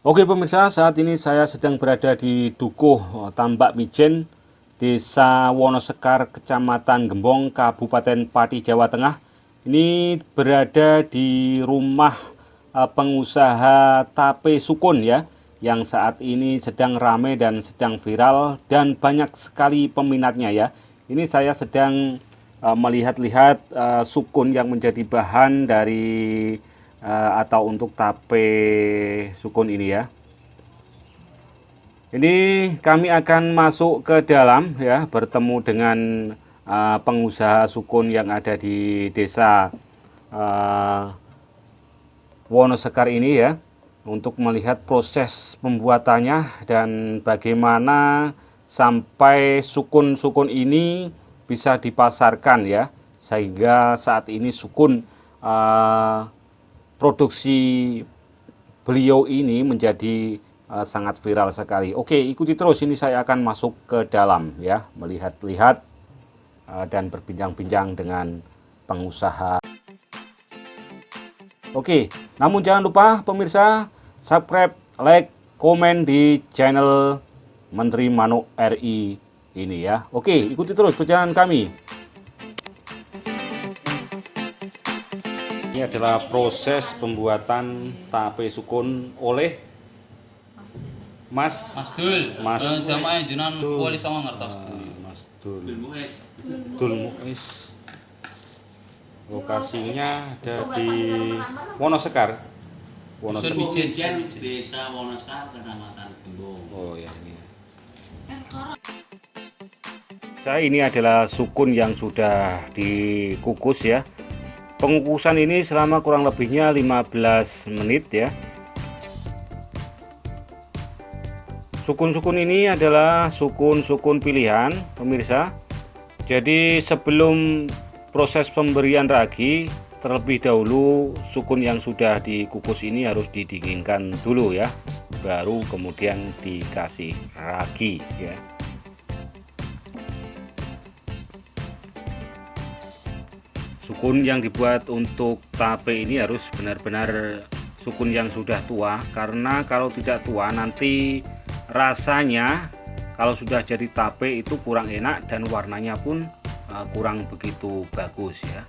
Oke pemirsa, saat ini saya sedang berada di Dukuh Tambak Mijen, Desa Wonosekar, Kecamatan Gembong, Kabupaten Pati, Jawa Tengah. Ini berada di rumah pengusaha tape sukun ya, yang saat ini sedang ramai dan sedang viral dan banyak sekali peminatnya ya. Ini saya sedang melihat-lihat sukun yang menjadi bahan dari atau untuk tape sukun ini ya. Ini kami akan masuk ke dalam ya, bertemu dengan pengusaha sukun yang ada di desa Wonosekar ini ya, untuk melihat proses pembuatannya dan bagaimana sampai sukun-sukun ini bisa dipasarkan ya, sehingga saat ini sukun produksi beliau ini menjadi sangat viral sekali. Oke, ikuti terus, ini saya akan masuk ke dalam ya, melihat-lihat dan berbincang-bincang dengan pengusaha. Oke, namun jangan lupa pemirsa, subscribe, like, komen di channel Menteri Manuk RI ini ya. Oke, ikuti terus perjalanan kami. Ini adalah proses pembuatan tape sukun oleh Mas Dul. Mas Jamaah jenengan Dul. Wali Songo ngertos. Mas Dul Muiz. Lokasinya ada di Wonosekar. Dusun Mijen. Desa Wonosekar, Kecamatan Gembong. Oh ya ini. Saya ini adalah sukun yang sudah dikukus ya. Pengukusan ini selama kurang lebihnya 15 menit ya. Sukun-sukun ini adalah sukun-sukun pilihan pemirsa. Jadi sebelum proses pemberian ragi, terlebih dahulu sukun yang sudah dikukus ini harus didinginkan dulu ya, baru kemudian dikasih ragi ya. Sukun yang dibuat untuk tape ini harus benar-benar sukun yang sudah tua, karena kalau tidak tua nanti rasanya kalau sudah jadi tape itu kurang enak dan warnanya pun kurang begitu bagus ya.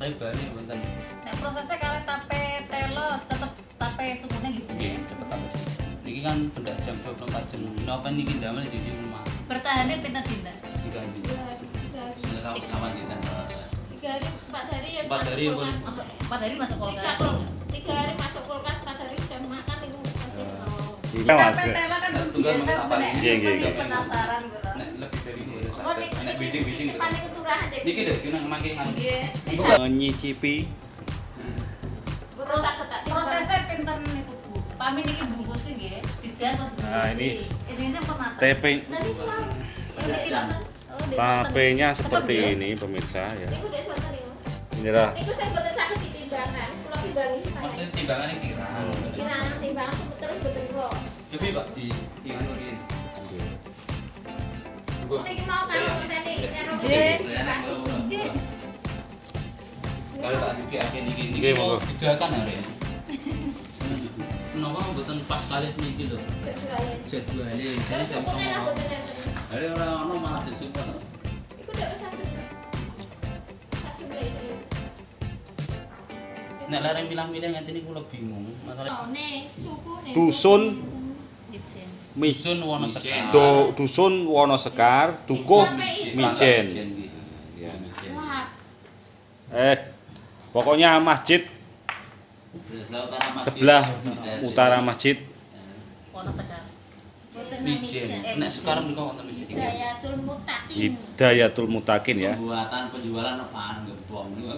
Tapi bali wonten. Nek prosesnya kalau tape telo tetep tape sukunya gitu. Nggih, cepet aja. Niki kan pendak jam 24 jam. Napa niki damel di rumah. Bertahannya pinter tindak. 3 hari. Kalau kawan kita. 3 hari, 4 hari ya 4 hari kulkas. Masuk 4 hari masuk kulkas. 3 hari masuk kulkas, 4 hari sudah makan itu masih Iya mas. Tape telo kan Mas kudu tunggal biasa apa nek Iya, iya, seperti iya. penasaran gitu. Nek lebih dari itu. Oh, Nek bidding. paling kelurahan deh. Niki lho kena makingan. Nggih. Menyicipi Prosesnya pinter niku Bu. Pami niki bungkusnya nggih. Didang terus Nah, ini ini pematang. tape Nanti pulang. tapenya seperti ini pemirsa ya. Niku dek sonten niku. Inilah Niku saya boten saged ditimbangan. Kula timbangi sih Pak. Maksudnya timbangannya kira. Kiraan timbangan terus boten kula. Coba Pak di anu iki. Niki mau karo ngenteni karo Nggih. Kalau tak duki akhir niki Nggih, monggo. mau didakan hari. Kenapa mboten pas kali niki lho. sekalian. Jadwalnya jadi Terus saya bisa sukunya lah ngomong. boten enten. Hari orang ono malah disupport. Iku dek saged. Saged mulai saya. Nek larang milah-milih ngene niku kula bingung. Masalah Oh, nih suku nih. Dusun Ijen. Dusun Wonosekar. Dusun Wonosekar, Dukuh Mijen. Ya. Wah, Pokoknya masjid sebelah utara masjid Wonosekar. Boten Mijen. Mijen. Nek sekarang mereka wonten mijen iki. Hidayatul Mutakin. Hidayatul Mutakin ya. Pembuatan penjualan apaan gembong niku.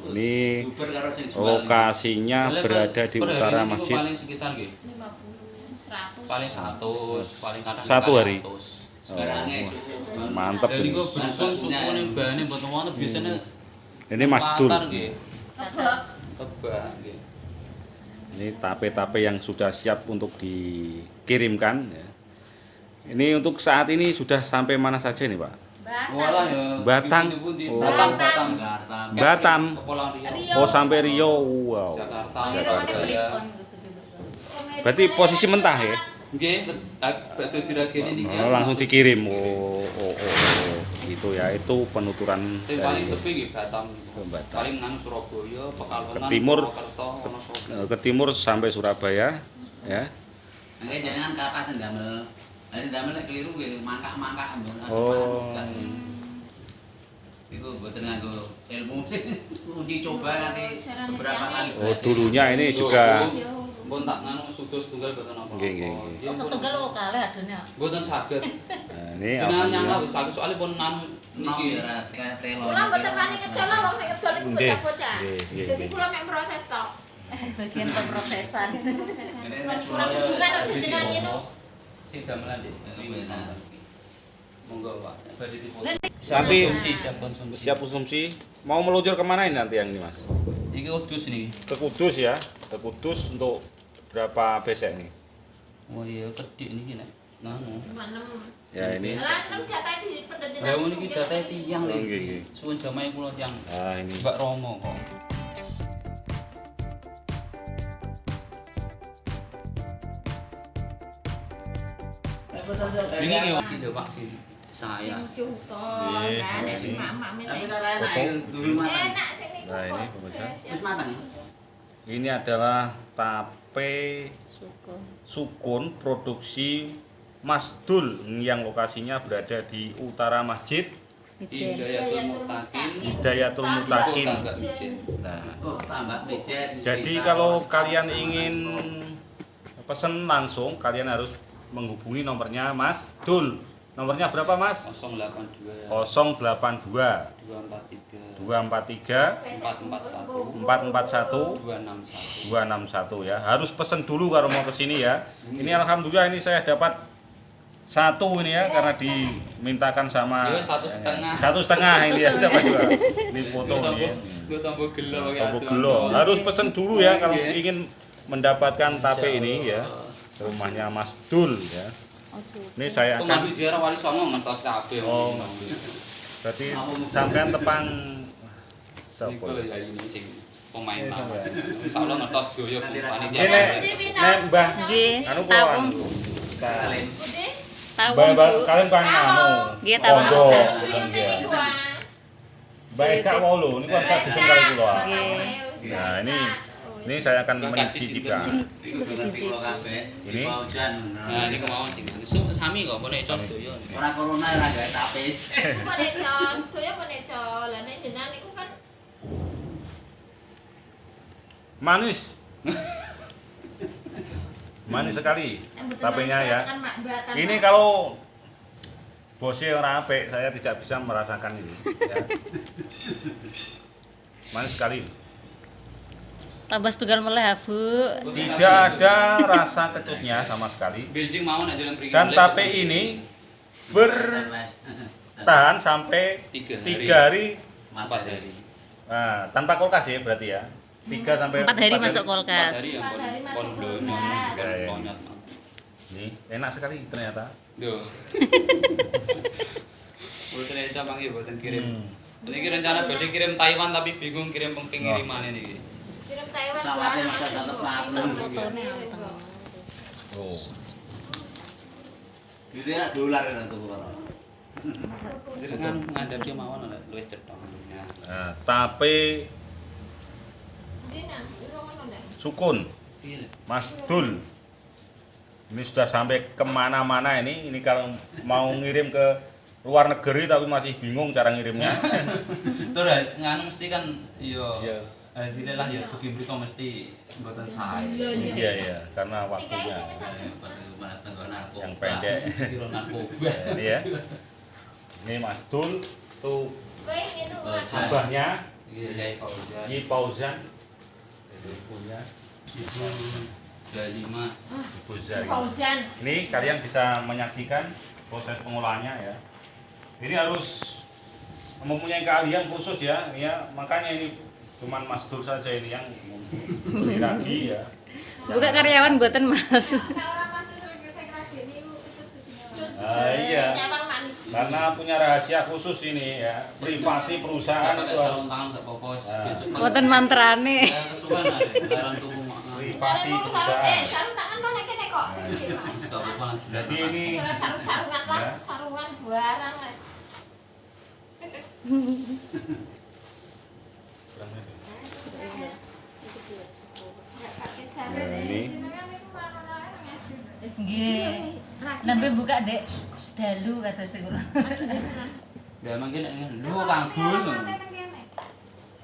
Ini Super karo sing jual. lokasinya Soalnya berada di per hari utara ini niku masjid. Paling sekitar nggih. 50, 100. Paling 100, paling kadang Satu hari? 100. Sekarangnya Mantep Dan ini. niku berhubung suku ning bahane mboten wonten biasanya Ini Mas Dul. patar nggih. Kebak. Kebak nggih. Ini tape-tape yang sudah siap untuk dikirimkan ya. Ini untuk saat ini sudah sampai mana saja ini, Pak? Walah ya. Batang. pundi-pundi. Oh. Batam. Batam. Kepulauan Riau. Rio. Oh, sampai Rio. Wow. Jakarta. Jakarta. Ya. Berarti posisi mentah ya? Nggih, batu dirageni niki. Oh, langsung dikirim. Oh. Gitu ya. Itu penuturan Sing paling dari tepi nggih Batam. Batam. Paling nang Surabaya, Pekalongan, Ke timur. Purwokerto, Wonosobo. Ke timur sampai Surabaya ya. Nggih jenengan kapas ndamel. Lah ndamel nek keliru nggih mangkak-mangkak Oh. Iku mboten nganggo ilmu uji coba nanti beberapa kali. Oh, dulunya ini juga Mbon tak nganu sudos tunggal boten apa. Nggih. Kok setunggal kok kalih adone. Boten saged. nah, ini Jenengan alhamdulillah. nyangka saged soalnya pun nganu Niki niki. telo. Kula mboten wani ngecol lah wong sing ngecol niku Nggih, bocah-bocah. nggih. Jadi kula mek proses tok. Bagian pemrosesan. Prosesan. Kurang hubungan aja jenengan ngene. Sing damelan Dik. Monggo Pak. Badhe dipun. Nanti Siap konsumsi. siap konsumsi. Mau meluncur kemana ini nanti yang ini, Mas? Iki udus niki. Ke Kudus ya. Ke Kudus untuk berapa besek nih? Oh iya kedik niki nek. Nganu. Manem. Ya ini. Lah nem jatah di pedhet Lah niki jatah tiyang Oh, niki. nggih. Suwun jamahe kula tiyang Ah ini. Mbak Romo kok. Ini iki lho Pak sini. Saya. Cuto, Nggih, kan nek ini. mak-mak Tapi mesek. ora enak ya, dulu matang. Enak sing niku. Nah, ini kok. pemirsa. Wis matang. Ini adalah tape Suku. sukun produksi Mas Dul yang lokasinya berada di utara masjid Mijen. Hidayatul Mutakin. Hidayatul Mutakin. Tambak Mijen. Nah, Oh, tambah pijet. jadi kalau kalian ingin pesen langsung, kalian harus menghubungi nomornya Mas Dul. Nomornya berapa, Mas? 082 082 243 243 441 441 261 261. ya. Harus pesen dulu kalau mau ke sini ya. Ini alhamdulillah ini saya dapat satu ini ya karena dimintakan sama Yo, 1,5. 1,5 ini ya dapat dua. Ini foto ini. Gue tambah gelo ya. Tombol gelo. Harus pesen dulu ya kalau ingin mendapatkan tape ini ya. Rumahnya Mas Dul ya. Ini saya akan Pemandu ziarah Wali Songo ngentos kabeh. Oh. Berarti sampean tepang Iku sapa? lho ya ini sing pemain tamu. Insyaallah ngentos doyo panitia. Ini nek Mbah Nggih, anu tawung. Budi, Tawung, Bu. kalian kan anu. Nggih, tawung. Pondok. suyute niku ah. Mbak Esta mau lho, ini kan sak dusun kali kula. Nggih. Nah, ini saya akan mencicipikan. Iku berarti kula kabeh. Ini? Paujan. Nah, niku mawon sing sami kok nek ecos doyo. Ora corona ora gawe tape. Kok nek jos, doya kok nek jos. Lah nek jenengan niku kan Manis. Manis sekali tapenya ya. Ini kalau bosnya orang apik, saya tidak bisa merasakan ini. Ya. Manis sekali. Tambah setunggal meleh, Bu. Tidak ada rasa kecutnya sama sekali. Beijing mawon nek jalan mriki. Dan tape ini bertahan sampai 3 hari, 4 hari. nah, tanpa kulkas ya berarti ya. 3 sampai 4 hari 4 masuk 4 kulkas. hari ya Empat hari pon masuk blonyo. kulkas. Ya, ya. Konyot. Ini enak sekali ternyata. Duh. Boten eca mangke boten kirim. Niki rencana badhe kirim Taiwan tapi bingung kirim pengiriman ini. kirim Taiwan Selamat barang ya, masuk tetap Bumi. laku. Fotone anteng. Oh. Gitu ya dolar ya tuh kula. Kan ngadep mawon luwih cetha. Nah, tape Ndi nang, ira ngono ndak? sukun Mas Dul. Ini sudah sampai kemana-mana ini. Ini kalau mau ngirim ke luar negeri tapi masih bingung cara ngirimnya. Tur nganu mesti kan yo hasilnya lah ya tuki mriko mesti mboten sae. Iya, karena waktunya yang pendek. Kira narkoba. Ini ya. Ini Mas Dul tuh Kowe ngene ora. abahnya Iya, Fauzan. Yi Fauzan. Itu ibunya Ibu Zalima. Ibu Zari. Fauzan. Ini kalian bisa menyaksikan proses pengolahannya ya. Ini harus mempunyai keahlian khusus ya, makanya ini cuman Mas Dur saja ini yang beli lagi ya. Buka karyawan buatan Mas. Seorang masuk saya kira ini cut. Iya. Nyawang manis. Karena punya rahasia khusus ini ya, privasi perusahaan itu harus sarung tangan gak apa-apa. Buatan mantrane. Kesuwen ada larang tuku mak. privasi perusahaan. Sarung tangan mana kene kok. Gak apa-apa. Jadi ini Sarung-sarungan lah, ya. sarungan barang. ini Nggih. Nembe buka Dek dalu kata sing kula. Ya mungkin lu Kang Dul.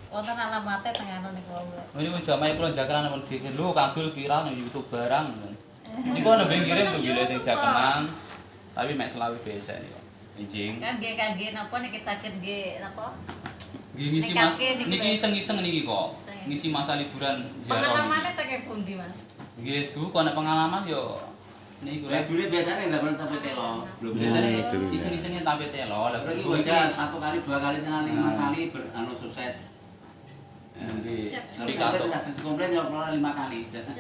Wonten alamate teng anu niku. Ini pun jamaah kula jakaran pun pikir lu Kang Dul viral nang YouTube barang. Niku nembe ngirim tuh gile teng Jakeman. Tapi mek selawi biasa niku. Injing. Kangge napa niki sakit nggih napa? Ngisi Mas. Niki iseng-iseng niki kok. Ngisi masa liburan ziarah. Pengalamannya saking pundi Mas? Nggih, tuh kok nek pengalaman yo niku Lah dulu biasanya nggak pernah tapi telo. Belum biasanya dulu ya. iseng-isengnya tapi telo. Lah Berarti iki baca 1 kali 2 kali 5 kali anu sukses. nggih. Tapi Niki katok. komplain ya pernah 5 kali biasa.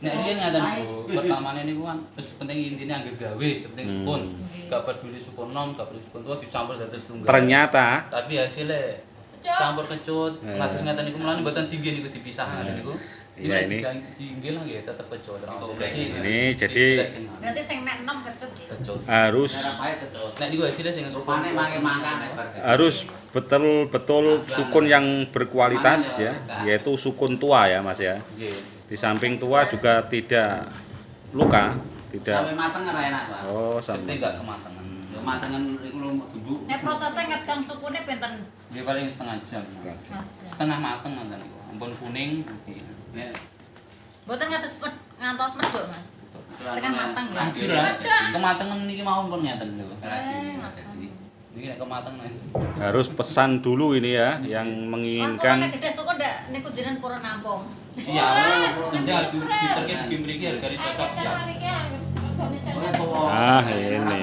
Nek riyen ngaten Bu, pertamane niku kan wis penting intine anggere gawe, penting sukun. Gak peduli sukun nom, gak peduli sukun tua dicampur dados tunggal. ternyata Tapi hasilnya campur kecut, ngatus ngaten niku mulane mboten tinggi niku dipisah ngaten niku. Iya, ini. Tinggi lah nggih tetep kecut. Ini jadi- Berarti sing mek 6 kecut ya. kecut. harus Cara pahit betul. Nek niku hasilnya sing sukun. Rupane makin makan lebar. harus betul-betul sukun yang berkualitas ya, yaitu sukun tua ya Mas ya. Nggih. Di samping tua juga tidak luka, tidak. Sampai mateng ora enak, Pak. Oh, Sampai sampai. enggak kematangan. Yo matengan iku lho tubuh. Nek prosesnya ngegang sukune pinten? Dia paling setengah jam. Setengah mateng ngoten niku. Ampun kuning. Ya. Mboten ngantos medhok Mas. Setengah mateng ya. Anjir lah. Kematangan niki mau pun ngeten niku. Jadi Niki nek kematangan. Harus pesan dulu ini ya, yang Kan menginginkan. gede sukun ndak niku jenengan purun nampung. Iya, senja diterkit bim mriki harga dicocok ya. Ah, ini.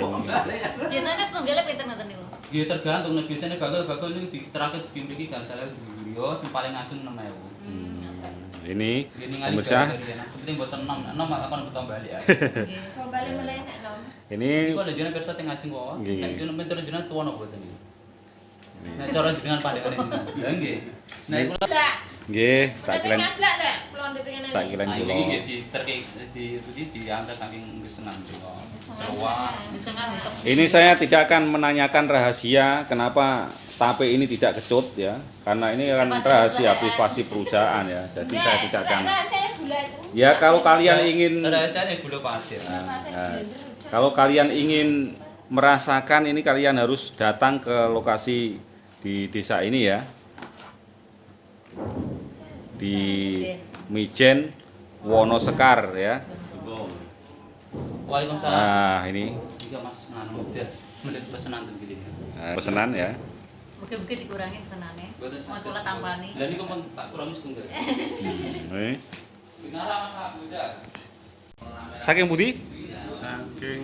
Biasanya setunggalnya pinten ngoten niku. Nggih tergantung nek biasane bakal niku diterakit bim mriki kan saya yo sing paling ngajeng 6.000. Ini Gini ngali pemirsa, seperti mboten 6 akan betul balik ya. Kau balik melenek nom. ini Iku lho jenengan pirsa teng ngajeng kok. Nggih. Nek jenengan pinter jenengan tuwa napa boten iki. Nek cara jenengan pandangan jenengan. Lah nggih. Nah iku Enggak. nggih, Tapi sakilen ngablak dah. Kulon pengen sakilen Nah, kula. ini jadi terkait diangkat saking kesenang juga. Jawa. Bisa ngantuk. Ini saya tidak akan menanyakan rahasia kenapa tape ini tidak kecut ya, karena ini kan rahasia privasi perusahaan ya. Jadi saya tidak akan. Rasanya gula itu. Ya kalau kalian ingin, Rahasianya gula pasir. kalau kalian ingin merasakan ini kalian harus datang ke lokasi di desa ini ya, di Mijen Wonosekar ya. Waalaikumsalam. Nah ini Iya Mas, nganu dia menit pesanan tuh gini. pesanan ya. Mugi-mugi dikurangi pesenane. Mau kula tampani. Lah niku pun tak kurangi setunggal. Ini. Binara Mas aku udah. Saking Budi? Saking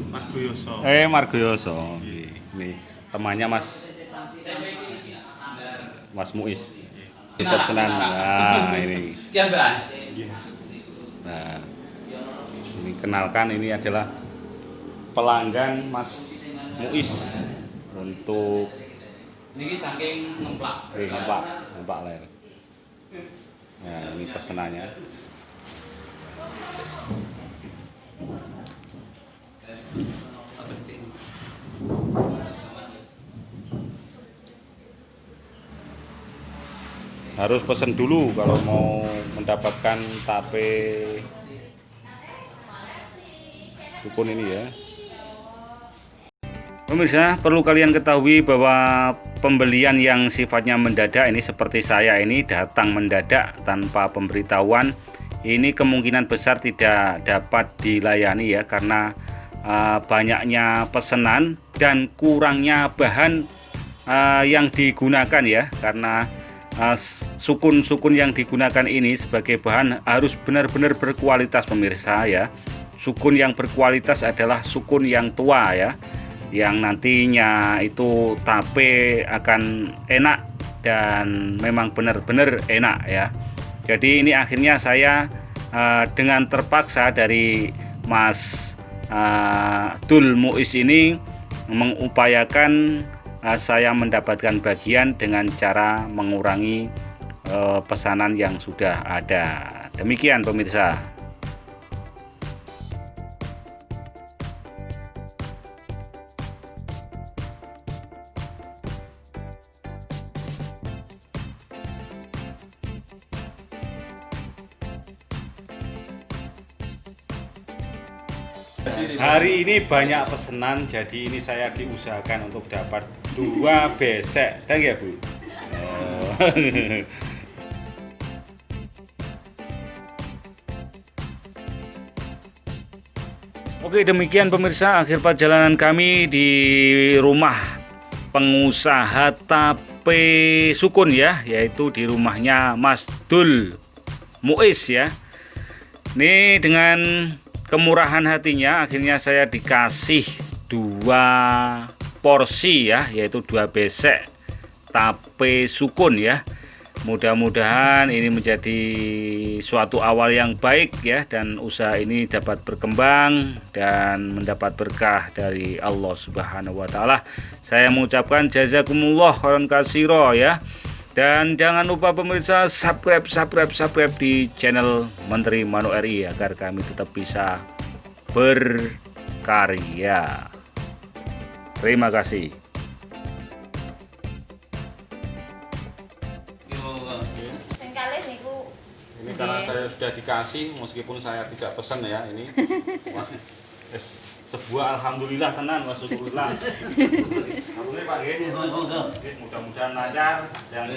Margoyoso. Margoyoso. Ini temannya Mas Muiz. Pesanan. Nah ini. Iya Mbak. Nah, ini kenalkan ini adalah pelanggan Mas Muiz untuk Niki saking ngemplak. nempak ler. Nah, ini pesanannya. Harus pesan dulu kalau mau mendapatkan tape dukun ini ya. Pemirsa, perlu kalian ketahui bahwa pembelian yang sifatnya mendadak ini seperti saya ini datang mendadak tanpa pemberitahuan, ini kemungkinan besar tidak dapat dilayani ya, karena banyaknya pesanan dan kurangnya bahan yang digunakan ya, karena sukun-sukun yang digunakan ini sebagai bahan harus benar-benar berkualitas pemirsa ya. Sukun yang berkualitas adalah sukun yang tua ya, yang nantinya itu tape akan enak dan memang benar-benar enak ya. Jadi ini akhirnya saya dengan terpaksa dari Mas Dul Muiz ini mengupayakan saya mendapatkan bagian dengan cara mengurangi pesanan yang sudah ada. Demikian pemirsa. Hari ini banyak pesanan, jadi ini saya diusahakan untuk dapat 2 besek, kan ya Bu? Oke, demikian pemirsa akhir perjalanan kami di rumah pengusaha tape sukun ya, yaitu di rumahnya Mas Dul Muiz ya. Ini dengan kemurahan hatinya akhirnya saya dikasih 2 porsi ya, yaitu 2 besek tape sukun ya. Mudah-mudahan ini menjadi suatu awal yang baik ya, dan usaha ini dapat berkembang dan mendapat berkah dari Allah Subhanahu wa taala. Saya mengucapkan jazakumullah khairan katsira ya. Dan jangan lupa pemirsa subscribe di channel Menteri Manu RI agar kami tetap bisa berkarya. Terima kasih. Sing kalih niku Ini karena saya sudah dikasih meskipun saya tidak pesan ya ini. Wah, sebuah alhamdulillah tenan wa syukurillah. Alhamdulillah Pak nggih. Mudah-mudahan lancar dan